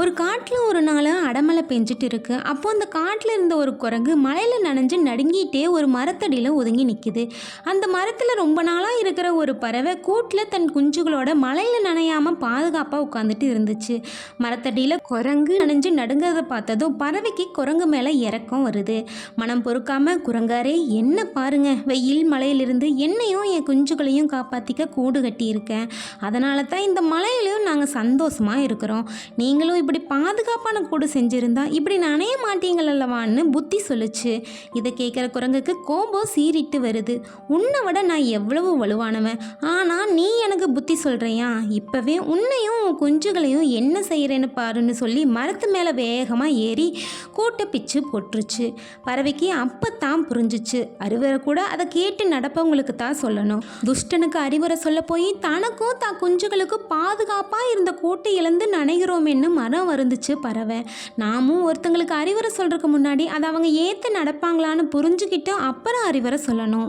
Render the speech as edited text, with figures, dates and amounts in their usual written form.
ஒரு காட்டில் ஒரு நாள் அடமழை பெஞ்சிட்டு இருக்கு. அப்போ அந்த காட்டில் இருந்த ஒரு குரங்கு மழையில் நனைஞ்சு நடுங்கிட்டே ஒரு மரத்தடியில் ஒதுங்கி நிற்கிது. அந்த மரத்தில் ரொம்ப நாளாக இருக்கிற ஒரு பறவை கூட்டில் தன் குஞ்சுகளோட மழையில் நனையாமல் பாதுகாப்பாக உட்காந்துட்டு இருந்துச்சு. மரத்தடியில் குரங்கு நனைஞ்சு நடுங்கிறத பார்த்ததும் பறவைக்கு குரங்கு மேலே இறக்கம் வருது. மனம் பொறுக்காம, குரங்காரே என்ன பாருங்க, வெயில் மழையிலிருந்து என்னையும் என் குஞ்சுகளையும் காப்பாற்றிக்க கூடு கட்டியிருக்கேன். அதனால தான் இந்த மழையிலையும் நாங்கள் சந்தோஷமாக இருக்கிறோம். நீங்களும் இப்படி பாதுகாப்பான கூடு செஞ்சுருந்தா இப்படி நனைய மாட்டீங்களல்லவான்னு புத்தி சொல்லுச்சு. இதை கேட்குற குரங்குக்கு கோபம் சீறிட்டு வருது. உன்னை விட நான் எவ்வளவு வலுவானவன், ஆனால் நீ எனக்கு புத்தி சொல்கிறியா? இப்போவே உன்னையும் உன் குஞ்சுகளையும் என்ன செய்கிறேன்னு பாருன்னு சொல்லி மரத்து மேலே வேகமாக ஏறி கூட்டை பிச்சு போட்டுருச்சு. பறவைக்கு அப்பத்தான் புரிஞ்சிச்சு, அறிவுரை கூட அதை கேட்டு நடப்பவங்களுக்கு தான் சொல்லணும். துஷ்டனுக்கு அறிவுரை சொல்ல போய் தனக்கும் தான் குஞ்சுகளுக்கு பாதுகாப்பாக இருந்த கூட்டை இழந்து நனைகிறோமேன்னு மரம் வருந்துச்சு பறவை. நாமும் ஒருத்தங்களுக்கு அறிவுரை சொல்றதுக்கு முன்னாடி அதை அவங்க ஏற்று நடப்பாங்களான்னு புரிஞ்சுக்கிட்டு அப்புறம் அறிவுரை சொல்லணும்.